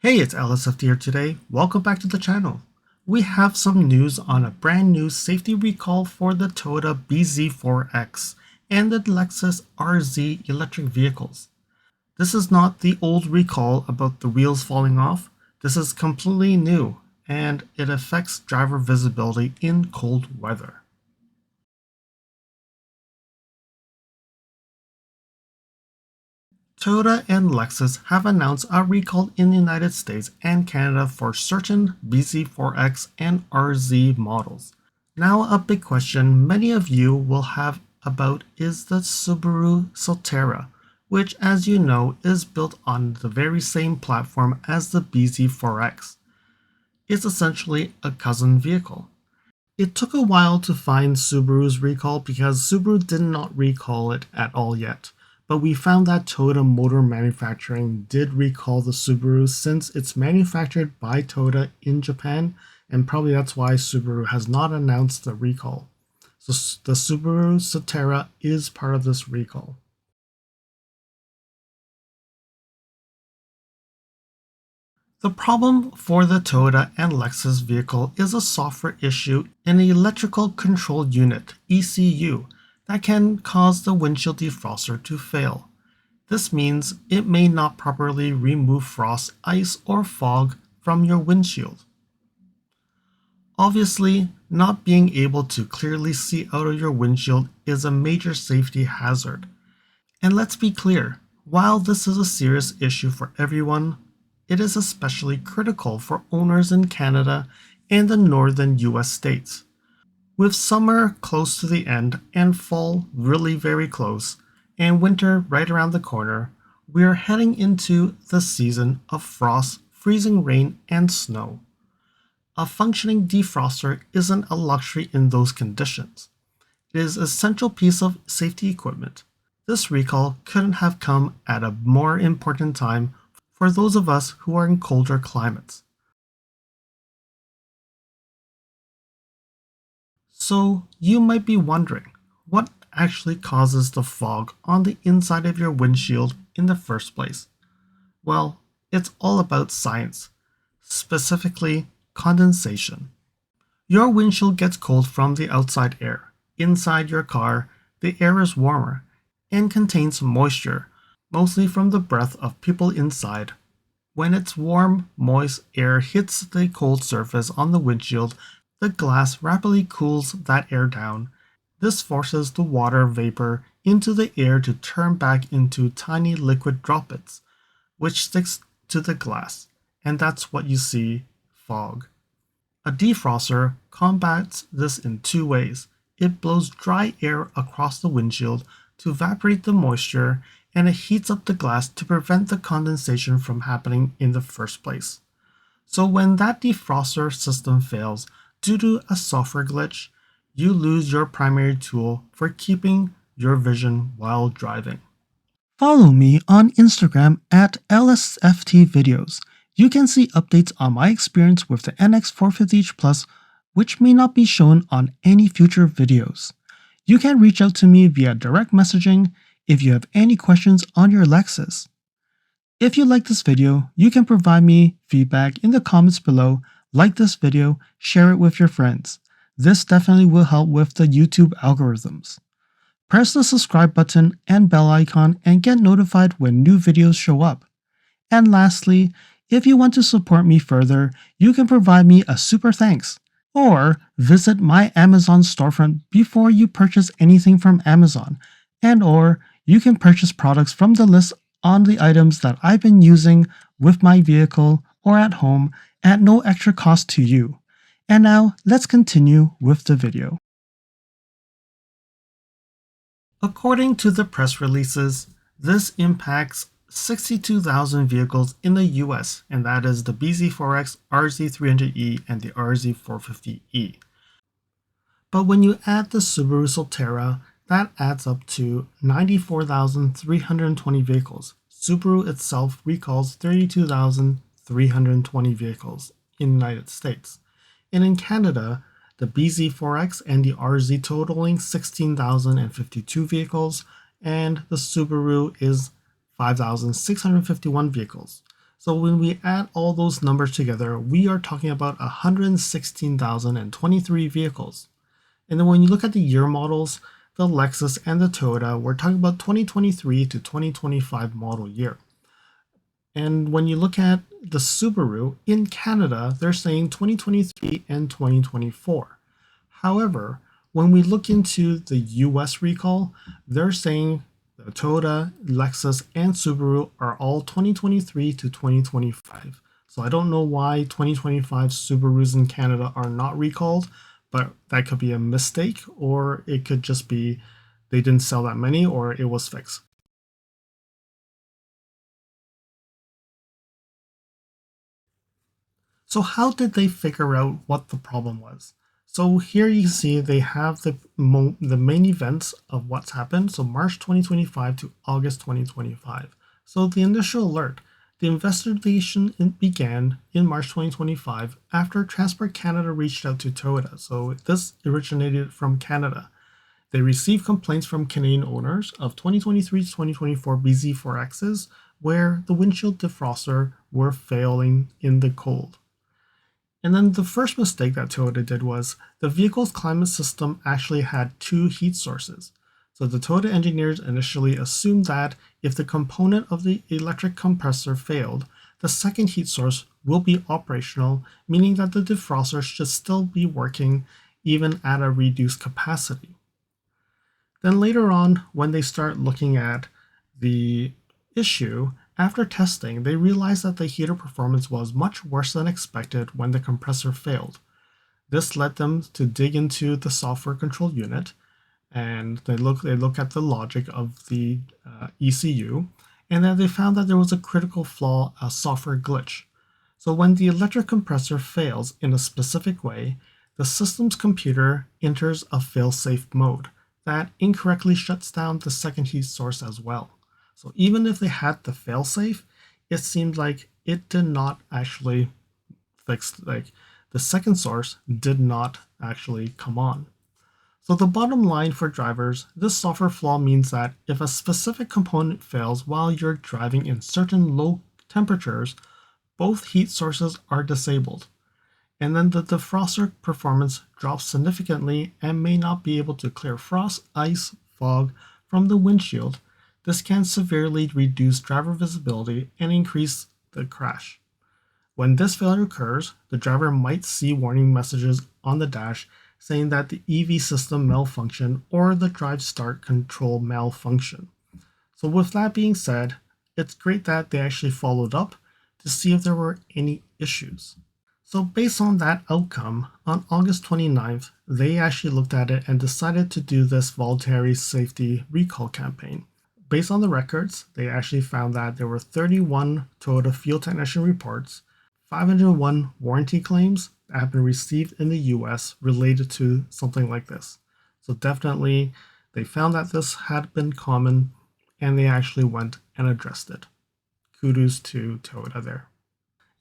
Hey, it's LSFD here today. Welcome back to the channel. We have some news on a brand new safety recall for the Toyota bZ4X and the Lexus RZ electric vehicles. This is not the old recall about the wheels falling off. This is completely new, and it affects driver visibility in cold weather. Toyota and Lexus have announced a recall in the United States and Canada for certain bZ4X and RZ models. Now, a big question many of you will have about is the Subaru Solterra, which, as you know, is built on the very same platform as the bZ4X. It's essentially a cousin vehicle. It took a while to find Subaru's recall because Subaru did not recall it at all yet. But we found that Toyota Motor Manufacturing did recall the Subaru since it's manufactured by Toyota in Japan, and probably that's why Subaru has not announced the recall. So the Subaru Solterra is part of this recall. The problem for the Toyota and Lexus vehicle is a software issue in the electrical control unit, ECU, that can cause the windshield defroster to fail. This means it may not properly remove frost, ice, or fog from your windshield. Obviously, not being able to clearly see out of your windshield is a major safety hazard. And let's be clear, while this is a serious issue for everyone, it is especially critical for owners in Canada and the northern US states. With summer close to the end and fall really very close, and winter right around the corner, we are heading into the season of frost, freezing rain, and snow. A functioning defroster isn't a luxury in those conditions. It is an essential piece of safety equipment. This recall couldn't have come at a more important time for those of us who are in colder climates. So you might be wondering, what actually causes the fog on the inside of your windshield in the first place? Well, it's all about science, specifically condensation. Your windshield gets cold from the outside air. Inside your car, the air is warmer and contains moisture, mostly from the breath of people inside. When it's warm, moist air hits the cold surface on the windshield, the glass rapidly cools that air down. This forces the water vapor into the air to turn back into tiny liquid droplets, which sticks to the glass, and that's what you see, fog. A defroster combats this in two ways. It blows dry air across the windshield to evaporate the moisture, and it heats up the glass to prevent the condensation from happening in the first place. So when that defroster system fails due to a software glitch, you lose your primary tool for keeping your vision while driving. Follow me on Instagram at LSFTvideos. You can see updates on my experience with the NX450H Plus, which may not be shown on any future videos. You can reach out to me via direct messaging if you have any questions on your Lexus. If you like this video, you can provide me feedback in the comments below, like this video, share it with your friends. This definitely will help with the YouTube algorithms. Press the subscribe button and bell icon and get notified when new videos show up. And lastly, if you want to support me further, you can provide me a super thanks, or visit my Amazon storefront before you purchase anything from Amazon, or you can purchase products from the list on the items that I've been using with my vehicle or at home at no extra cost to you. And now, let's continue with the video. According to the press releases, this impacts 62,000 vehicles in the US, and that is the bZ4X, RZ300e, and the RZ450e. But when you add the Subaru Solterra, that adds up to 94,320 vehicles. Subaru itself recalls 32,320 vehicles in the United States. And in Canada, the bZ4X and the RZ totaling 16,052 vehicles, and the Subaru is 5,651 vehicles. So when we add all those numbers together, we are talking about 116,023 vehicles. And then when you look at the year models, the Lexus and the Toyota, we're talking about 2023 to 2025 model year. And when you look at the Subaru in Canada, they're saying 2023 and 2024. However, when we look into the US recall, they're saying the Toyota, Lexus, and Subaru are all 2023 to 2025. So I don't know why 2025 Subarus in Canada are not recalled, but that could be a mistake, or it could just be they didn't sell that many, or it was fixed. So how did they figure out what the problem was? So here you see they have the main events of what's happened. So March 2025 to August 2025. So the initial alert, the investigation began in March 2025 after Transport Canada reached out to Toyota. So this originated from Canada. They received complaints from Canadian owners of 2023 to 2024 bZ4Xs where the windshield defroster were failing in the cold. And then the first mistake that Toyota did was the vehicle's climate system actually had two heat sources. So the Toyota engineers initially assumed that if the component of the electric compressor failed, the second heat source will be operational, meaning that the defroster should still be working even at a reduced capacity. Then later on, when they start looking at the issue, after testing, they realized that the heater performance was much worse than expected when the compressor failed. This led them to dig into the software control unit, and they look at the logic of the ECU, and then they found that there was a critical flaw, a software glitch. So when the electric compressor fails in a specific way, the system's computer enters a fail-safe mode that incorrectly shuts down the second heat source as well. So even if they had the failsafe, it seemed like it did not actually fix, like the second source did not actually come on. So the bottom line for drivers, this software flaw means that if a specific component fails while you're driving in certain low temperatures, both heat sources are disabled. And then the defroster performance drops significantly and may not be able to clear frost, ice, fog from the windshield. This can severely reduce driver visibility and increase the crash. When this failure occurs, the driver might see warning messages on the dash saying that the EV system malfunction or the drive start control malfunction. So with that being said, it's great that they actually followed up to see if there were any issues. So based on that outcome, on August 29th, they actually looked at it and decided to do this voluntary safety recall campaign. Based on the records, they actually found that there were 31 Toyota field technician reports, 501 warranty claims that have been received in the US related to something like this. So definitely, they found that this had been common and they actually went and addressed it. Kudos to Toyota there.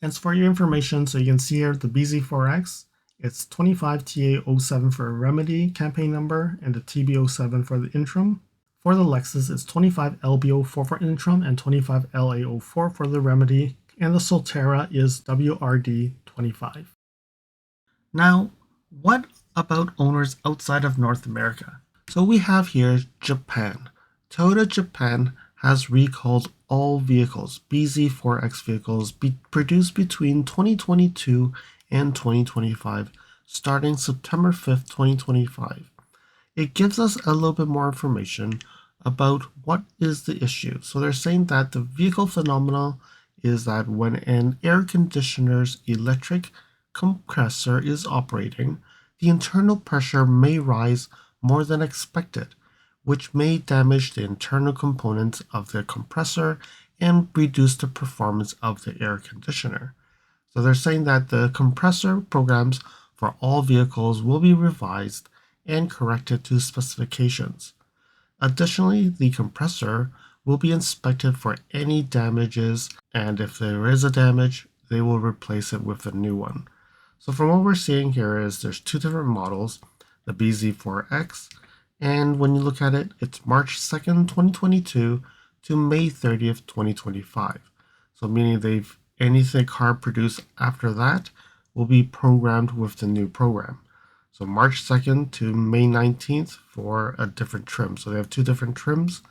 And for your information, so you can see here the bZ4X, it's 25TA07 for a remedy campaign number and the TB07 for the interim. For the Lexus, it's 25LB04 for interim and 25LA04 for the remedy, and the Solterra is WRD25. Now, what about owners outside of North America? So we have here Japan. Toyota Japan has recalled all vehicles, bZ4X vehicles, produced between 2022 and 2025, starting September 5th, 2025. It gives us a little bit more information about what is the issue. So they're saying that the vehicle phenomena is that when an air conditioner's electric compressor is operating, the internal pressure may rise more than expected, which may damage the internal components of the compressor and reduce the performance of the air conditioner. So they're saying that the compressor programs for all vehicles will be revised and corrected to specifications. Additionally, the compressor will be inspected for any damages, and if there is a damage, they will replace it with a new one. So from what we're seeing here is there's two different models, the bZ4X, and when you look at it, it's March 2nd, 2022 to May 30th, 2025. So meaning they've anything car produced after that will be programmed with the new program. So March 2nd to May 19th for a different trim. So they have two different trims,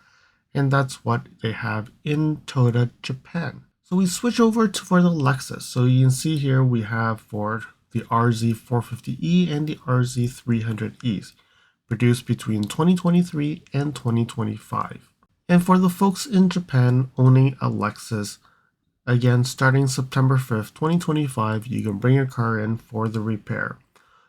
and that's what they have in Toyota Japan. So we switch over for the Lexus. So you can see here we have for the RZ450e and the RZ300es, produced between 2023 and 2025. And for the folks in Japan owning a Lexus, again, starting September 5th, 2025, you can bring your car in for the repair.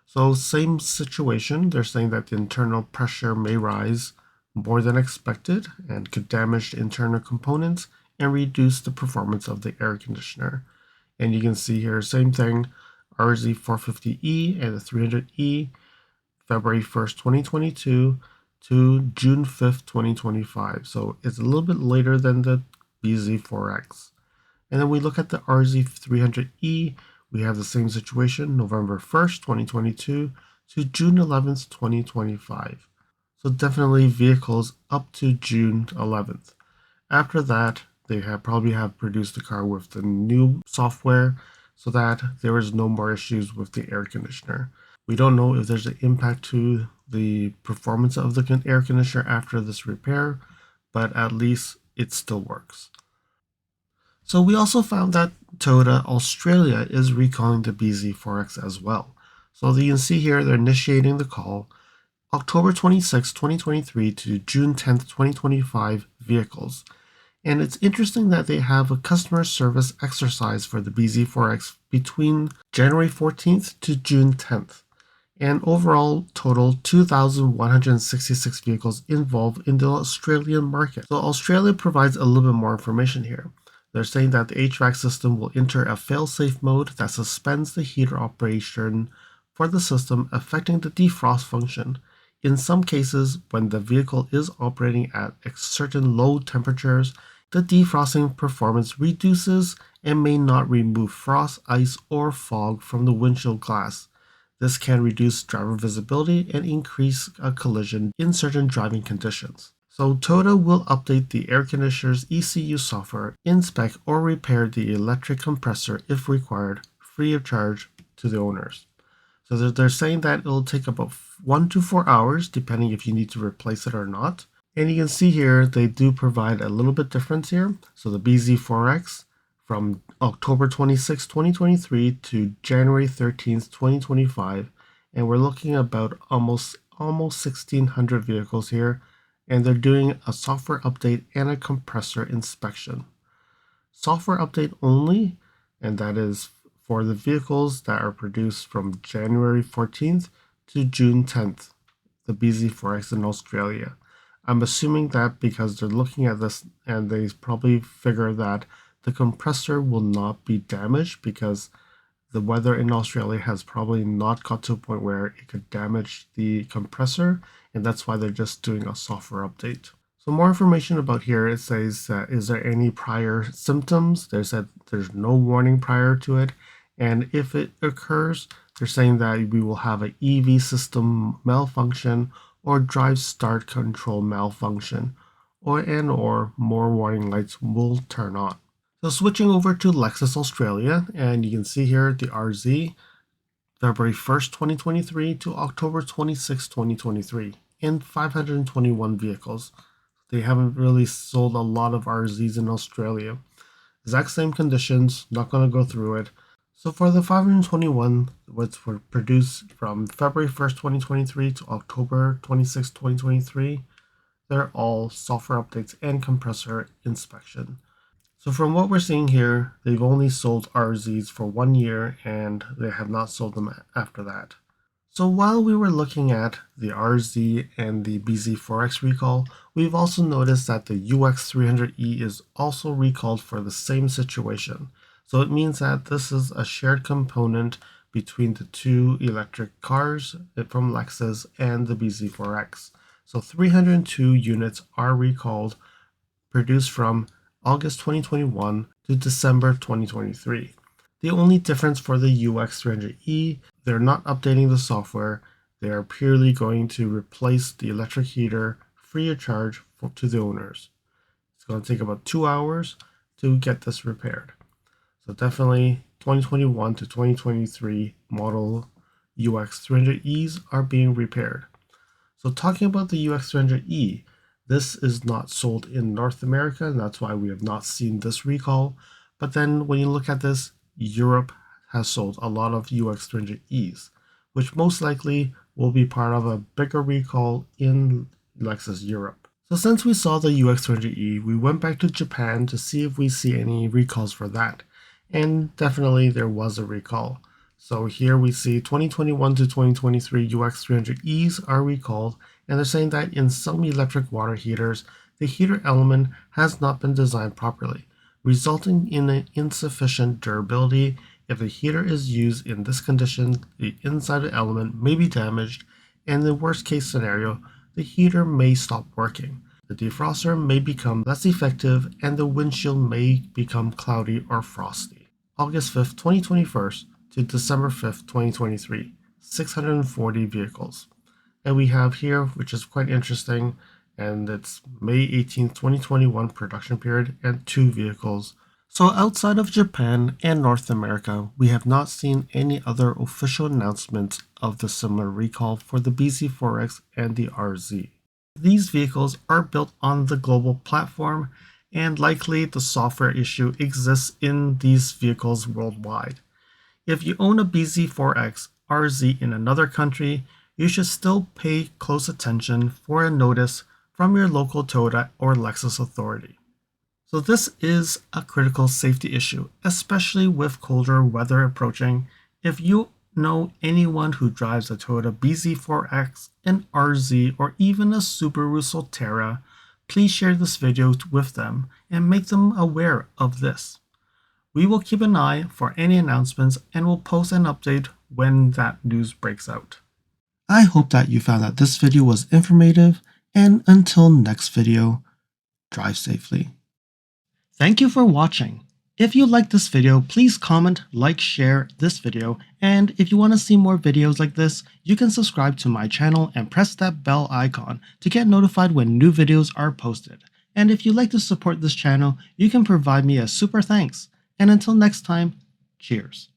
So same situation, they're saying that the internal pressure may rise more than expected and could damage the internal components and reduce the performance of the air conditioner. And you can see here, same thing, RZ450e and the 300e, February 1st, 2022 to June 5th, 2025. So it's a little bit later than the bZ4X. And then we look at the RZ300e, we have the same situation, November 1st, 2022 to June 11th, 2025. So definitely vehicles up to June 11th. After that, they probably have produced the car with the new software so that there is no more issues with the air conditioner. We don't know if there's an impact to the performance of the air conditioner after this repair, but at least it still works. So we also found that Toyota Australia is recalling the bZ4X as well. So you can see here they're initiating the call October 26, 2023 to June 10th, 2025 vehicles. And it's interesting that they have a customer service exercise for the bZ4X between January 14th to June 10th. And overall total 2,166 vehicles involved in the Australian market. So Australia provides a little bit more information here. They're saying that the HVAC system will enter a fail-safe mode that suspends the heater operation for the system, affecting the defrost function. In some cases, when the vehicle is operating at certain low temperatures, the defrosting performance reduces and may not remove frost, ice, or fog from the windshield glass. This can reduce driver visibility and increase a collision in certain driving conditions. So Toyota will update the air conditioner's ECU software, inspect or repair the electric compressor if required, free of charge to the owners. So they're saying that it'll take about 1 to 4 hours, depending if you need to replace it or not. And you can see here, they do provide a little bit difference here. So the bZ4X from October 26, 2023 to January 13th, 2025. And we're looking about almost 1,600 vehicles here. And they're doing a software update and a compressor inspection. Software update only, and that is for the vehicles that are produced from January 14th to June 10th, the bZ4X in Australia. I'm assuming that because they're looking at this and they probably figure that the compressor will not be damaged because the weather in Australia has probably not got to a point where it could damage the compressor, and that's why they're just doing a software update. So more information about here, it says, is there any prior symptoms? They said there's no warning prior to it, and if it occurs, they're saying that we will have an EV system malfunction or drive start control malfunction, or more warning lights will turn on. So switching over to Lexus Australia, and you can see here the RZ, February 1st, 2023 to October 26, 2023, in 521 vehicles. They haven't really sold a lot of RZs in Australia. Exact same conditions, not going to go through it. So for the 521, which were produced from February 1st, 2023 to October 26, 2023, they're all software updates and compressor inspection. So from what we're seeing here, they've only sold RZs for 1 year and they have not sold them after that. So while we were looking at the RZ and the bZ4X recall, we've also noticed that the UX300e is also recalled for the same situation. So it means that this is a shared component between the two electric cars from Lexus and the bZ4X. So 302 units are recalled, produced from August 2021 to December 2023. The only difference for the UX300e, they're not updating the software. They are purely going to replace the electric heater free of charge to the owners. It's going to take about 2 hours to get this repaired. So definitely 2021 to 2023 model UX300Es are being repaired. So talking about the UX300E, this is not sold in North America, and that's why we have not seen this recall. But then when you look at this, Europe has sold a lot of UX300Es, which most likely will be part of a bigger recall in Lexus Europe. So since we saw the UX300E, we went back to Japan to see if we see any recalls for that. And definitely there was a recall. So here we see 2021 to 2023 UX300Es are recalled, and they're saying that in some electric water heaters, the heater element has not been designed properly, resulting in an insufficient durability. If the heater is used in this condition, the inside element may be damaged, and in the worst case scenario, the heater may stop working. The defroster may become less effective, and the windshield may become cloudy or frosty. August 5th, 2021 to December 5th, 2023, 640 vehicles. And we have here, which is quite interesting, and it's May 18th, 2021 production period and 2 vehicles. So outside of Japan and North America, we have not seen any other official announcements of the similar recall for the bZ4X and the RZ. These vehicles are built on the global platform, and likely the software issue exists in these vehicles worldwide. If you own a bZ4X RZ in another country, you should still pay close attention for a notice from your local Toyota or Lexus authority. So this is a critical safety issue, especially with colder weather approaching. If you know anyone who drives a Toyota bZ4X, an RZ, or even a Subaru Solterra, please share this video with them and make them aware of this. We will keep an eye for any announcements and will post an update when that news breaks out. I hope that you found that this video was informative, and until next video, drive safely. Thank you for watching. If you liked this video, please comment, like, share this video, and if you want to see more videos like this, you can subscribe to my channel and press that bell icon to get notified when new videos are posted. And if you'd like to support this channel, you can provide me a super thanks. And until next time, cheers.